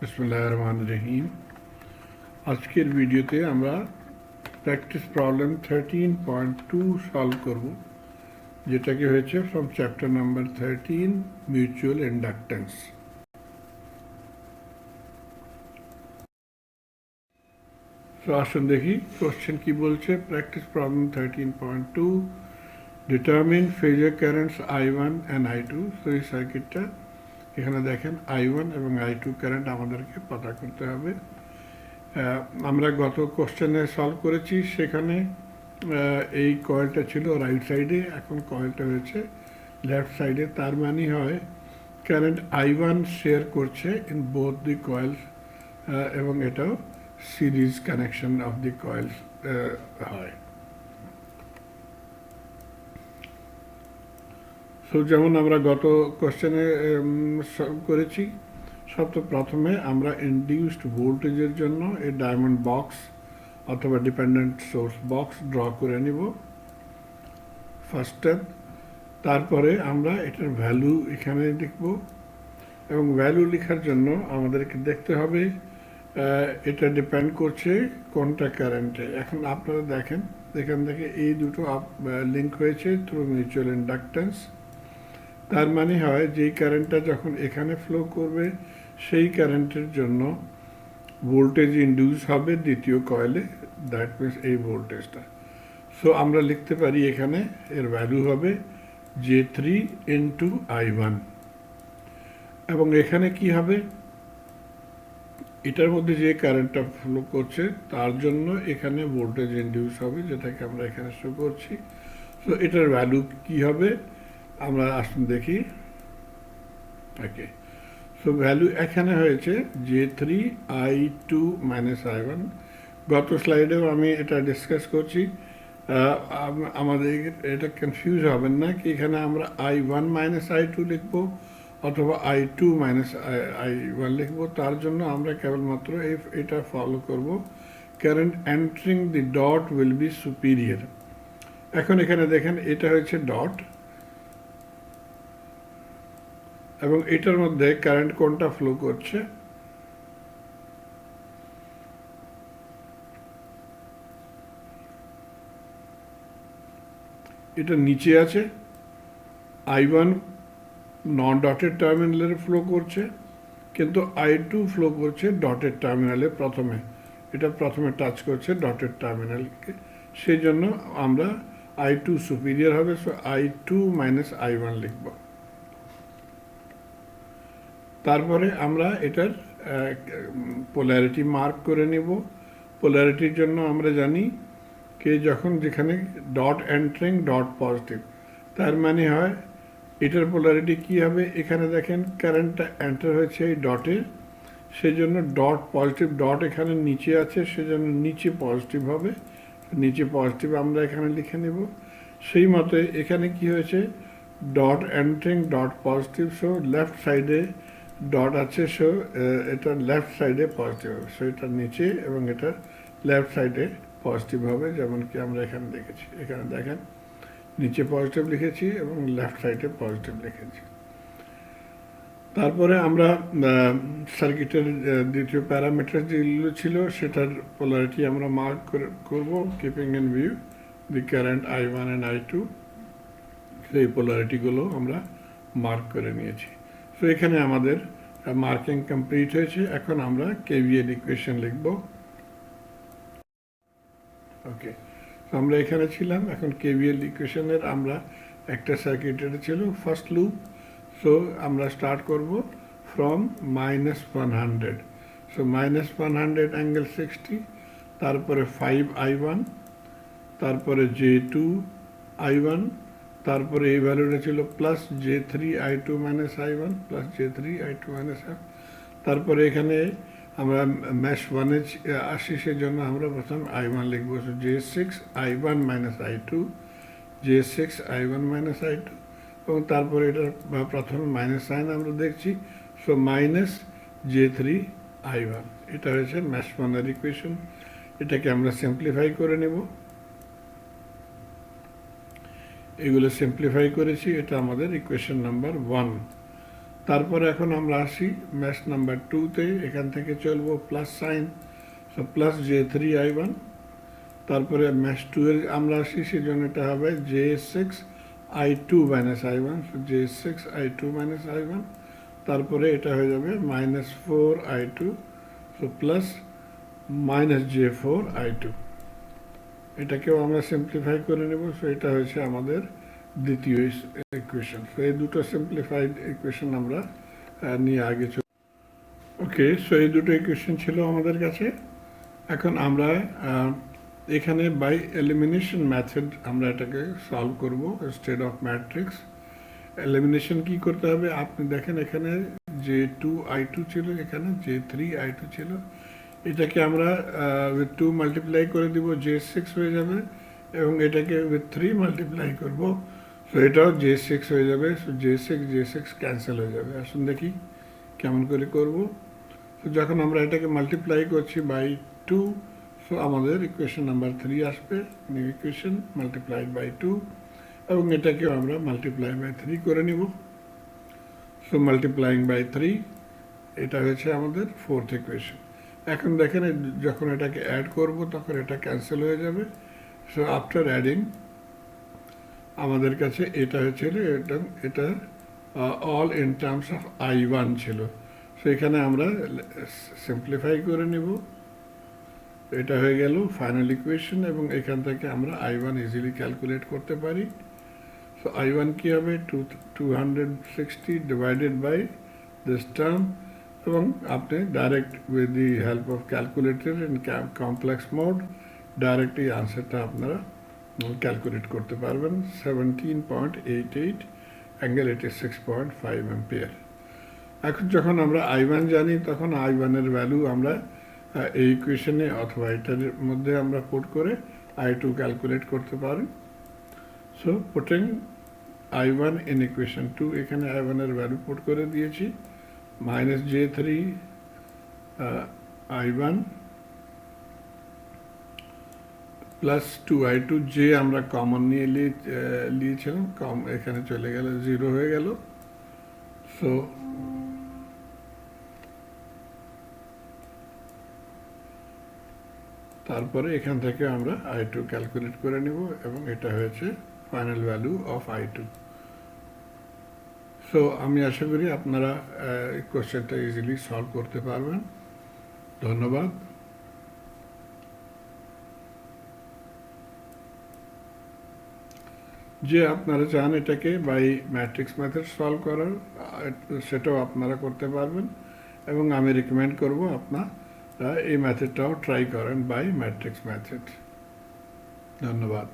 বিসমিল্লাহির রহমানির রহিম। আজকের ভিডিওতে আমরা প্র্যাকটিস প্রবলেম 13.2 সলভ করব, যেটাকে হয়েছে from chapter number 13 mutual inductance. তো আসুন দেখি কোশ্চেন কি বলছে। Practice problem 13.2, determine phasor currents I1 and I2। তো এই সার্কিটটা এখানে দেখেন I1 এবং I2 কারেন্ট আমাদেরকে পতা করতে হবে। আমরা গত কোশ্চেনে সলভ করেছি, সেখানে এই কয়েলটা ছিল রাইট সাইডে, এখন কয়েলটা হয়েছে লেফট সাইডে। তার মানে হয় কারেন্ট I1 শেয়ার করছে ইন বোথ দি কয়েলস, এবং এটাও series connection of the coals হয়। সো যেমন আমরা গত কোশ্চেনে সলভ করেছি, প্রথমে আমরা ইনডিউসড ভোল্টেজের জন্য এই ডায়মন্ড বক্স অথবা ডিপেন্ডেন্ট সোর্স বক্স ড্র করে নিব ফার্স্ট স্টেপ। তারপরে আমরা এটার ভ্যালু এখানে লিখব, এবং ভ্যালু লেখার জন্য আমাদেরকে দেখতে হবে এটা ডিপেন্ড করছে কোনটা কারেন্টে। এখন আপনারা দেখেন এখান থেকে এই দুটো লিঙ্ক হয়েছে থ্রু মিউচুয়াল ইন্ডাকটেন্স। তার মানে হয় যেই কারেন্টটা যখন এখানে ফ্লো করবে সেই কারেন্টের জন্য ভোল্টেজ ইনডিউস হবে দ্বিতীয় কয়েলে, দ্যাট মিনস এই ভোল্টেজটা। সো আমরা লিখতে পারি এখানে এর ভ্যালু হবে J3 ইন্টু I1, এবং এখানে কি হবে, এটার মধ্যে যে কারেন্টটা ফ্লো করছে তার জন্য এখানে ভোল্টেজ ইনডিউস হবে, যেটাকে আমরা এখানে শো করছি। সো এটার ভ্যালু কি হবে আমরা আসুন দেখি। ওকে, সো ভ্যালু এখানে হয়েছে J3 I2 মাইনাস I1। গত স্লাইডেও আমি এটা ডিসকাস করছি, আমাদের এটা কনফিউজ হবেন না কি এখানে আমরা I1 মাইনাস I2 লিখব অথবা I2 মাইনাস I1 লিখব। তার জন্য আমরা কেবলমাত্র এটা ফলো করব, current entering the dot will be superior. এখন এখানে দেখেন এটা হচ্ছে ডট, এবং এটার মধ্যে কারেন্ট কোনটা ফ্লো করছে, এটা নিচে আছে। I1 নন ডটেড টার্মিনালে ফ্লো করছে, কিন্তু I2 ফ্লো করছে ডটেড টার্মিনালে। এটা প্রথমে টাচ করছে ডটেড টার্মিনালকে, সেই জন্য আমরা I2 সুপিরিয়র হবে। সো I2 মাইনাস I1 লিখব। তারপরে আমরা এটার পোলারিটি মার্ক করে নেব। পোলারিটির জন্য আমরা জানি কে যখন যেখানে ডট এন্টারিং ডট পজিটিভ, তার মানে হয় এটার পোলারিটি কি হবে। এখানে দেখেন কারেন্টটা এন্টার হয়েছে এই ডটে, সেজন্য ডট পজিটিভ, ডট এখানে নিচে আছে সেজন্য নিচে পজিটিভ হবে, নিচে পজিটিভ আমরা এখানে লিখে নেব। সেই মতে এখানে কি হয়েছে, dot entering dot positive, so left সাইডে ডট আছে, সো এটা লেফট সাইডে পজিটিভ হবে। সো এটা নিচে এবং এটা লেফট সাইডে পজিটিভ হবে, যেমন কি আমরা এখানে দেখেছি। এখানে দেখেন নিচে পজিটিভ লিখেছি এবং লেফট সাইডে পজিটিভ লিখেছি। তারপরে আমরা সার্কিটের দ্বিতীয় প্যারামিটার যেগুলো ছিল সেটার পোলারিটি আমরা মার্ক করব, keeping in view the current I1 and I2। সেই পোলারিটিগুলো আমরা মার্ক করে নিয়েছি। তো এখানে আমাদের মার্কিং কমপ্লিট হয়েছে। এখন আমরা KVL ইকুয়েশন লিখব। ওকে, আমরা এখানে ছিলাম, এখন KVL ইকুয়েশনের আমরা একটা সার্কিটের ছিল ফার্স্ট লুপ। সো আমরা স্টার্ট করব ফ্রম -100। সো -100 অ্যাঙ্গেল 60, তারপরে 5I1, তারপরে J2 I1, তারপরে এই ভ্যালুটা ছিল plus J3 I2 minus I1 plus J3 I2 minus I1। তারপরে এখানে আমরা ম্যাশ 1-এ আসি, সেজন্য আমরা প্রথম I1 লিখবো। So J6 I1 minus I2, J6 I1 minus I2, এবং তারপরে এটার প্রথমে মাইনাস সাইন আমরা দেখছি। সো মাইনাস J3 I1, এটা হয়েছে ম্যাশ 1-এর ইকুয়েশন। এটাকে আমরা সিম্পলিফাই করে নেব। এগুলো সিম্পলিফাই করেছি, এটা আমাদের ইকুয়েশন নাম্বার 1। তারপরে এখন আমরা আসি ম্যাশ নাম্বার 2-তে, এখান থেকে চলবো plus sign, so plus J3I1। তারপরে ম্যাশ 2 এর আমরা আসি, সেই জন্য এটা হবে J6I2 minus I1, J6I2 minus I1। তারপরে এটা হয়ে যাবে -4I2, সো প্লাস -J4I2। এটাকেও আমরা সিম্পলিফাই করে নেব। সো এটা হয়েছে আমাদের দ্বিতীয় ইকুয়েশন। সো এই দুটো সিম্পলিফাইড ইকুয়েশন আমরা নিয়ে আগে চল। ওকে, সো এই দুটো ইকুয়েশন ছিল আমাদের কাছে। এখন আমরা এখানে বাই এলিমিনেশন মেথড আমরা এটাকে সলভ করব ইনস্টেড অফ ম্যাট্রিক্স। এলিমিনেশন কি করতে হবে, আপনি দেখেন এখানে J2I2 ছিল, এখানে J3I2 ছিল। এটাকে আমরা উইথ 2 মাল্টিপ্লাই করে দিব, J6 হয়ে যাবে, এবং এটাকে উইথ 3 মাল্টিপ্লাই করব, সো এটাও J6 হয়ে যাবে। সো J6 ক্যান্সেল হয়ে যাবে। আসুন দেখি কেমন করে করব। তো যখন আমরা এটাকে মাল্টিপ্লাই করছি বাই 2, সো আমাদের ইকুয়েশন নাম্বার 3 আসবে, নিউ ইকুয়েশন মাল্টিপ্লাইড বাই 2, এবং এটাকেও আমরা মাল্টিপ্লাই বাই 3 করে নিব। সো মাল্টিপ্লাইং বাই 3, এটা হয়েছে আমাদের ফোর্থ ইকুয়েশন। এখন দেখেন যখন এটাকে অ্যাড করব তখন এটা ক্যান্সেল হয়ে যাবে। সো আফটার অ্যাডিং আমাদের কাছে এটা হয়েছিল, এটা all in terms of I1 ছিল। সো এখানে আমরা সিম্পলিফাই করে নিব। এটা হয়ে গেল ফাইনাল ইকুয়েশন, এবং এখান থেকে আমরা I1 ইজিলি ক্যালকুলেট করতে পারি। সো I1 কি হবে, 260 ডিভাইডেড বাই দিস টার্ম, এবং আপনি direct with the help of calculator in complex mode direct এই আনসারটা আপনারা ক্যালকুলেট করতে পারবেন। 17.88 অ্যাঙ্গেল 86.5 অ্যাম্পিয়ার। এখন যখন আমরা I1 জানি, তখন I1 এর ভ্যালু আমরা এই ইকুয়েশনে অথবা এটার মধ্যে আমরা পুট করে I2 ক্যালকুলেট করতে পারি। So putting I1 in equation 2, এখানে I1 এর ভ্যালু পুট করে দিয়েছি, -J3I1 প্লাস 2I2, যে আমরা কমন নিয়ে নিয়েছিলাম, এখানে চলে গেল, 0 হয়ে গেল। সো তারপরে এখান থেকে আমরা I2 ক্যালকুলেট করে নিব, এবং এটা হয়েছে final value of I2। So আমি আশা করি আপনারা এই কোশ্চেনটা ইজিলি সলভ করতে পারবেন। ধন্যবাদ। যে আপনারা চান এটাকে বাই ম্যাট্রিক্স মেথড সলভ করার, সেটাও আপনারা করতে পারবেন, এবং আমি রিকমেন্ড করব আপনারা এই মেথডটাও ট্রাই করেন বাই ম্যাট্রিক্স মেথড। ধন্যবাদ।